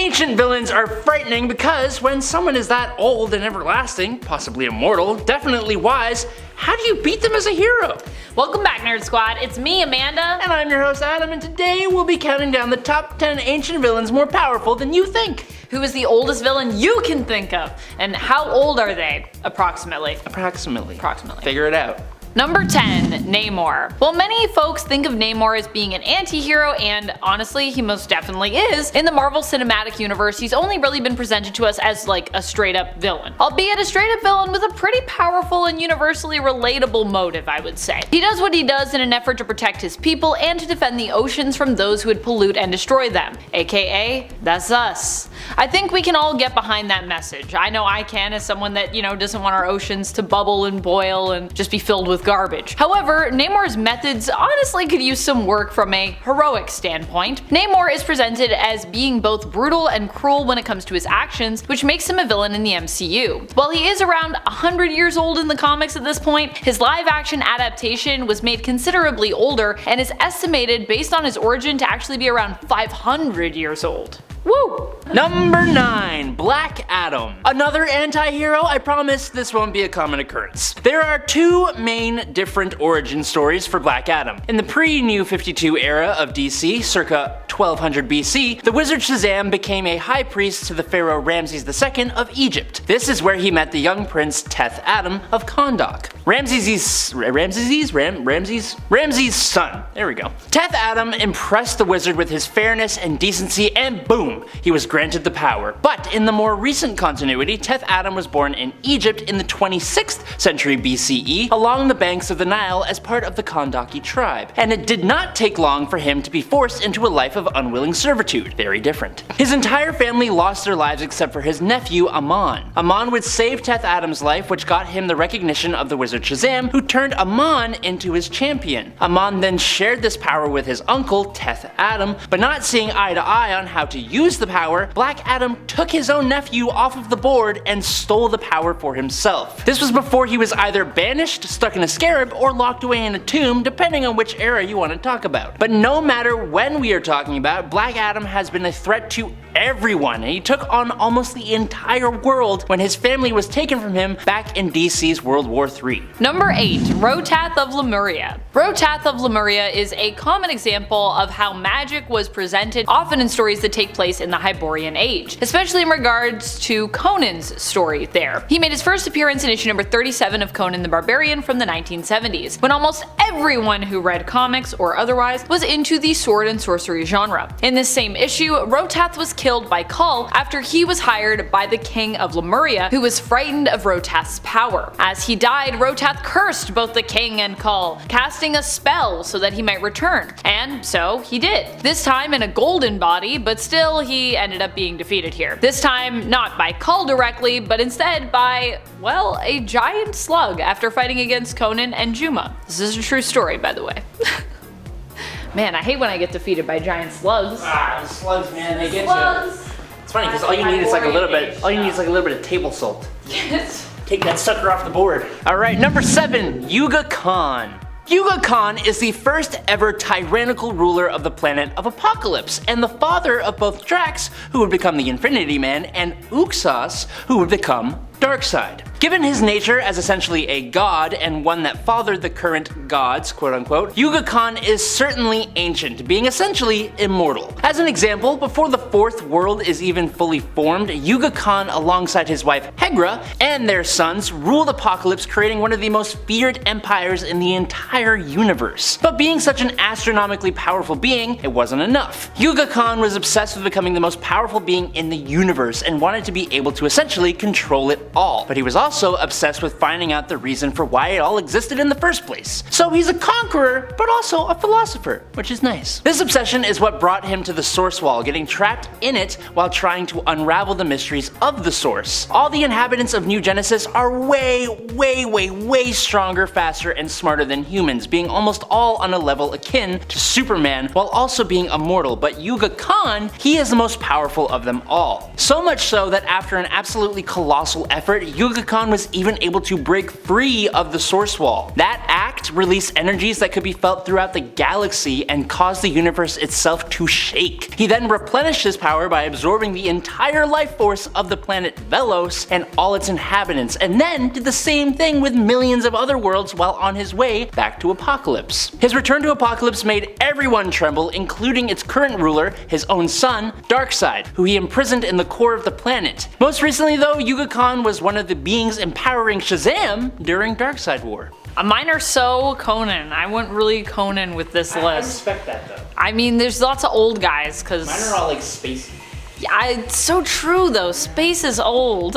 Ancient villains are frightening because when someone is that old and everlasting, possibly immortal, definitely wise, how do you beat them as a hero? Welcome back, Nerd Squad. It's me, Amanda. And I'm your host, Adam, and today we'll be counting down the top 10 ancient villains more powerful than you think. Who is the oldest villain you can think of? And how old are they, approximately? Approximately. Figure it out. Number 10, Namor. While many folks think of Namor as being an anti-hero, and honestly he most definitely is, in the Marvel Cinematic Universe he's only really been presented to us as like a straight up villain. Albeit a straight up villain with a pretty powerful and universally relatable motive, I would say. He does what he does in an effort to protect his people and to defend the oceans from those who would pollute and destroy them. AKA, that's us. I think we can all get behind that message. I know I can, as someone that, doesn't want our oceans to bubble and boil and just be filled with garbage. However, Namor's methods honestly could use some work from a heroic standpoint. Namor is presented as being both brutal and cruel when it comes to his actions, which makes him a villain in the MCU. While he is around 100 years old in the comics at this point, his live action adaptation was made considerably older and is estimated based on his origin to actually be around 500 years old. Woo! Number 9, Black Adam. Another anti-hero? I promise this won't be a common occurrence. There are two main different origin stories for Black Adam. In the pre-New 52 era of DC, circa 1200 BC, the wizard Shazam became a high priest to the pharaoh Ramses II of Egypt. This is where he met the young prince Teth Adam of Kahndaq. Ramses' son. There we go. Teth Adam impressed the wizard with his fairness and decency, and boom, he was granted the power. But in the more recent continuity, Teth Adam was born in Egypt in the 26th century BCE along the banks of the Nile as part of the Kahndaqi tribe, and it did not take long for him to be forced into a life of unwilling servitude. Very different. His entire family lost their lives except for his nephew Ammon. Ammon would save Teth Adam's life, which got him the recognition of the wizard Shazam, who turned Ammon into his champion. Ammon then shared this power with his uncle Teth Adam, but not seeing eye to eye on how to use the power, Black Adam took his own nephew off of the board and stole the power for himself. This was before he was either banished, stuck in a scarab, or locked away in a tomb, depending on which era you want to talk about. But no matter when we are talking about, Black Adam has been a threat to everyone, and he took on almost the entire world when his family was taken from him back in DC's World War III. Number 8, Rotath of Lemuria. Rotath of Lemuria is a common example of how magic was presented, often in stories that take place in the Hyborian Age, especially in regards to Conan's story there. He made his first appearance in issue number 37 of Conan the Barbarian from the 1970s, when almost everyone who read comics or otherwise was into the sword and sorcery genre. In this same issue, Rotath was killed by Kull after he was hired by the king of Lemuria, who was frightened of Rotath's power. As he died, Rotath cursed both the king and Kull, casting a spell so that he might return. And so he did. This time in a golden body, but still he ended up being defeated here. This time not by Kull directly, but instead by, well, a giant slug after fighting against Conan and Juma. This is a true story, by the way. Man, I hate when I get defeated by giant slugs. Ah, slugs, man, they get you. It's funny because all you need is like a little bit of table salt. Take that sucker off the board. Alright, number 7, Yuga Khan. Yuga Khan is the first ever tyrannical ruler of the planet of Apocalypse, and the father of both Drax, who would become the Infinity Man, and Uxas, who would become Darkseid. Given his nature as essentially a god and one that fathered the current gods, quote unquote, Yuga Khan is certainly ancient, being essentially immortal. As an example, before the fourth world is even fully formed, Yuga Khan alongside his wife Hegra and their sons ruled Apocalypse, creating one of the most feared empires in the entire universe. But being such an astronomically powerful being, it wasn't enough. Yuga Khan was obsessed with becoming the most powerful being in the universe and wanted to be able to essentially control it all. But he was also obsessed with finding out the reason for why it all existed in the first place. So he's a conqueror, but also a philosopher, which is nice. This obsession is what brought him to the Source Wall, getting trapped in it while trying to unravel the mysteries of the Source. All the inhabitants of New Genesis are way stronger, faster, and smarter than humans, being almost all on a level akin to Superman, while also being immortal. But Yuga Khan, he is the most powerful of them all. So much so that after an absolutely colossal effort, Yuga Khan Khan was even able to break free of the Source Wall. That act released energies that could be felt throughout the galaxy and caused the universe itself to shake. He then replenished his power by absorbing the entire life force of the planet Velos and all its inhabitants, and then did the same thing with millions of other worlds while on his way back to Apokolips. His return to Apokolips made everyone tremble, including its current ruler, his own son, Darkseid, who he imprisoned in the core of the planet. Most recently though, Yuga Khan was one of the beings empowering Shazam during Darkseid War. Mine are so Conan. I went really Conan with this list. I respect that though. I mean, there's lots of old guys, cause... Mine are all like spacey. Yeah, it's so true though, space is old.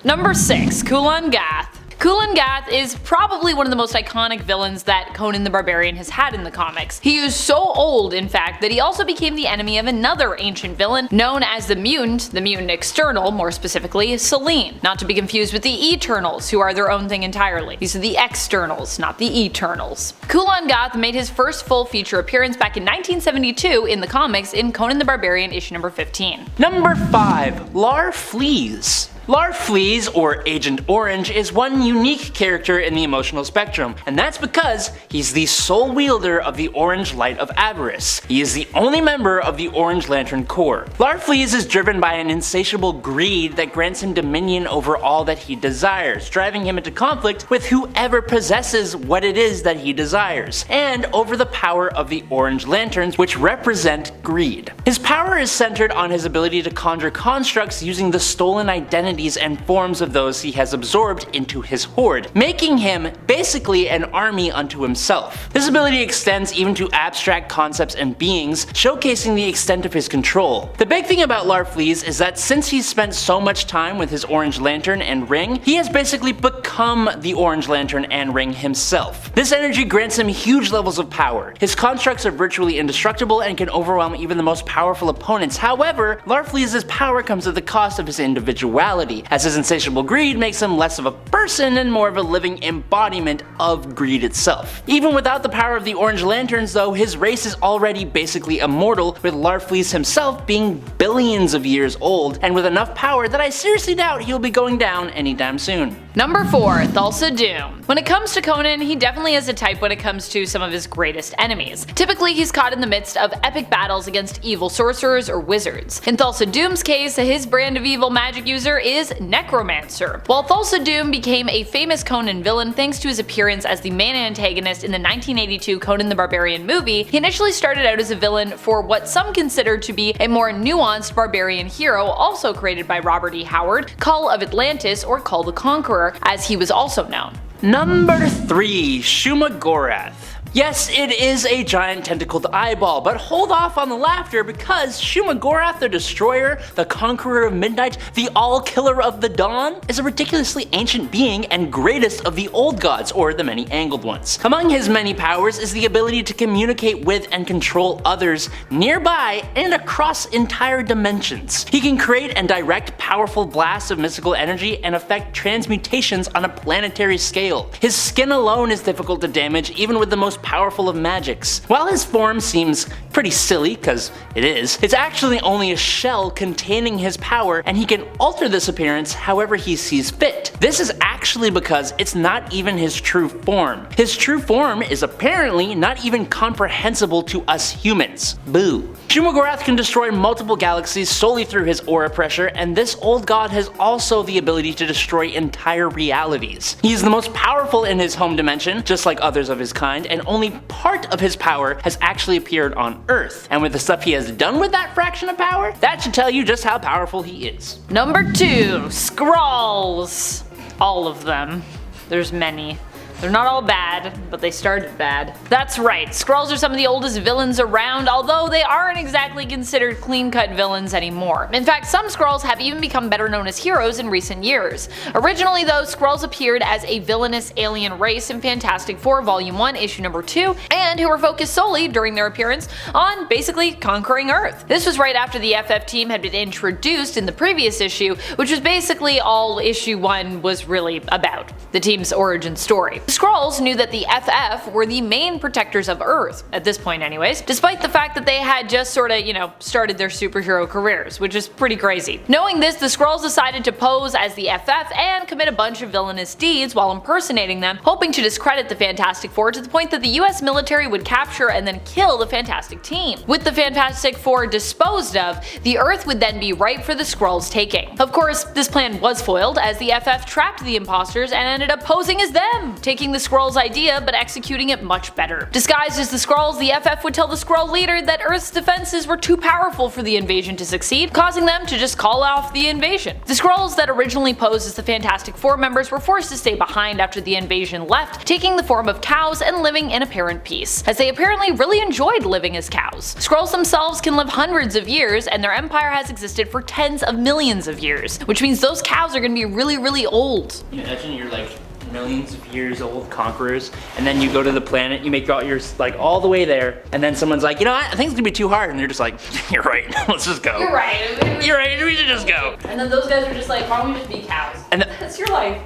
Number 6, Kulan Gath. Kulan Gath is probably one of the most iconic villains that Conan the Barbarian has had in the comics. He is so old, in fact, that he also became the enemy of another ancient villain known as the Mutant External, more specifically, Selene. Not to be confused with the Eternals, who are their own thing entirely. These are the Externals, not the Eternals. Kulan Gath made his first full feature appearance back in 1972 in the comics in Conan the Barbarian issue number 15. Number 5, Larfleeze. Larfleeze, or Agent Orange, is one unique character in the emotional spectrum, and that's because he's the sole wielder of the Orange Light of Avarice. He is the only member of the Orange Lantern Corps. Larfleeze is driven by an insatiable greed that grants him dominion over all that he desires, driving him into conflict with whoever possesses what it is that he desires, and over the power of the Orange Lanterns, which represent greed. His power is centered on his ability to conjure constructs using the stolen identity and forms of those he has absorbed into his horde, making him basically an army unto himself. This ability extends even to abstract concepts and beings, showcasing the extent of his control. The big thing about Larfleeze is that since he's spent so much time with his Orange Lantern and Ring, he has basically become the Orange Lantern and Ring himself. This energy grants him huge levels of power. His constructs are virtually indestructible and can overwhelm even the most powerful opponents. However, Larfleeze's power comes at the cost of his individuality, as his insatiable greed makes him less of a person and more of a living embodiment of greed itself. Even without the power of the Orange Lanterns though, his race is already basically immortal, with Larfleeze himself being billions of years old, and with enough power that I seriously doubt he'll be going down anytime soon. Number 4, Thulsa Doom. When it comes to Conan, he definitely has a type when it comes to some of his greatest enemies. Typically, he's caught in the midst of epic battles against evil sorcerers or wizards. In Thulsa Doom's case, his brand of evil magic user is Necromancer. While Thulsa Doom became a famous Conan villain thanks to his appearance as the main antagonist in the 1982 Conan the Barbarian movie, he initially started out as a villain for what some consider to be a more nuanced barbarian hero also created by Robert E. Howard, Kull of Atlantis, or Kull the Conqueror, as he was also known. Number 3, Shuma-Gorath. Yes, it is a giant tentacled eyeball, but hold off on the laughter because Shuma-Gorath the Destroyer, the Conqueror of Midnight, the All-Killer of the Dawn, is a ridiculously ancient being and greatest of the old gods, or the many-angled ones. Among his many powers is the ability to communicate with and control others nearby and across entire dimensions. He can create and direct powerful blasts of mystical energy and affect transmutations on a planetary scale. His skin alone is difficult to damage even with the most powerful of magics. While his form seems pretty silly, cause it is, it's actually only a shell containing his power, and he can alter this appearance however he sees fit. This is actually because it's not even his true form. His true form is apparently not even comprehensible to us humans. Boo. Shuma-Gorath can destroy multiple galaxies solely through his aura pressure, and this old god has also the ability to destroy entire realities. He is the most powerful in his home dimension, just like others of his kind, and only part of his power has actually appeared on Earth. And with the stuff he has done with that fraction of power, that should tell you just how powerful he is. Number 2, Skrulls. All of them. There's many. They're not all bad, but they started bad. That's right, Skrulls are some of the oldest villains around, although they aren't exactly considered clean-cut villains anymore. In fact, some Skrulls have even become better known as heroes in recent years. Originally though, Skrulls appeared as a villainous alien race in Fantastic Four Volume 1, Issue number 2, and who were focused solely, during their appearance, on basically conquering Earth. This was right after the FF team had been introduced in the previous issue, which was basically all Issue 1 was really about, the team's origin story. Skrulls knew that the FF were the main protectors of Earth, at this point anyways, despite the fact that they had just sorta, started their superhero careers, which is pretty crazy. Knowing this, the Skrulls decided to pose as the FF and commit a bunch of villainous deeds while impersonating them, hoping to discredit the Fantastic Four to the point that the US military would capture and then kill the Fantastic team. With the Fantastic Four disposed of, the Earth would then be ripe for the Skrulls' taking. Of course, this plan was foiled as the FF trapped the imposters and ended up posing as them, taking the Skrulls' idea but executing it much better. Disguised as the Skrulls, the FF would tell the Skrull leader that Earth's defenses were too powerful for the invasion to succeed, causing them to just call off the invasion. The Skrulls that originally posed as the Fantastic Four members were forced to stay behind after the invasion left, taking the form of cows and living in apparent peace, as they apparently really enjoyed living as cows. Skrulls themselves can live hundreds of years, and their empire has existed for tens of millions of years, which means those cows are gonna be really old. Can you imagine you're like millions of years old conquerors, and then you go to the planet, you make all your like all the way there, and then someone's like, I think it's gonna be too hard, and you're just like, you're right, let's just go. You're right. You're right, we should just go. And then those guys are just like, why don't we just be cows? And that's your life.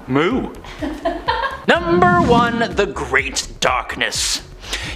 Moo. Number 1, the Great Darkness.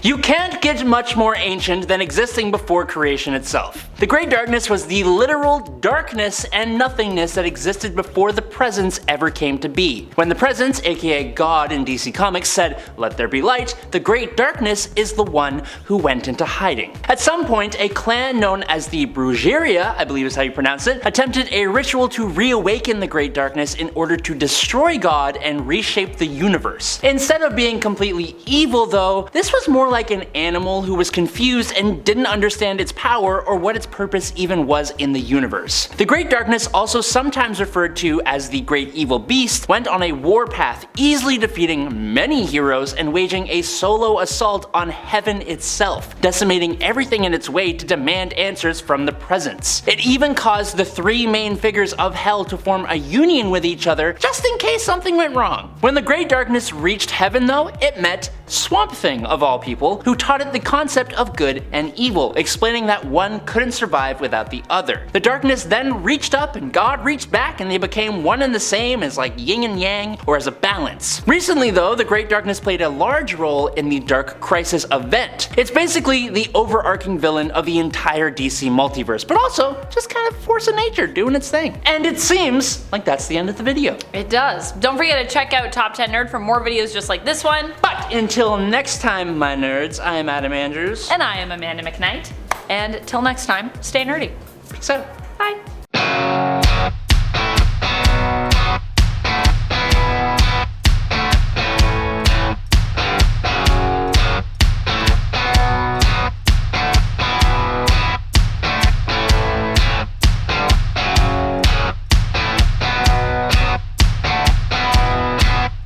You can't get much more ancient than existing before creation itself. The Great Darkness was the literal darkness and nothingness that existed before the Presence ever came to be. When the Presence, aka God in DC Comics, said, "Let there be light," the Great Darkness is the one who went into hiding. At some point, a clan known as the Brujeria, I believe is how you pronounce it, attempted a ritual to reawaken the Great Darkness in order to destroy God and reshape the universe. Instead of being completely evil though, this was more like an animal who was confused and didn't understand its power or what its purpose even was in the universe. The Great Darkness, also sometimes referred to as the Great Evil Beast, went on a warpath, easily defeating many heroes and waging a solo assault on heaven itself, decimating everything in its way to demand answers from the Presence. It even caused the 3 main figures of Hell to form a union with each other just in case something went wrong. When the Great Darkness reached heaven though, it met Swamp Thing of all people, who taught it the concept of good and evil, explaining that one couldn't survive without the other. The darkness then reached up and God reached back, and they became one and the same as like yin and yang, or as a balance. Recently though, the Great Darkness played a large role in the Dark Crisis event. It's basically the overarching villain of the entire DC multiverse, but also just kind of force of nature doing its thing. And it seems like that's the end of the video. It does. Don't forget to check out Top 10 Nerd for more videos just like this one. But until next time, my nerds, I am Adam Andrews. And I am Amanda McKnight. And till next time, stay nerdy. Peace out.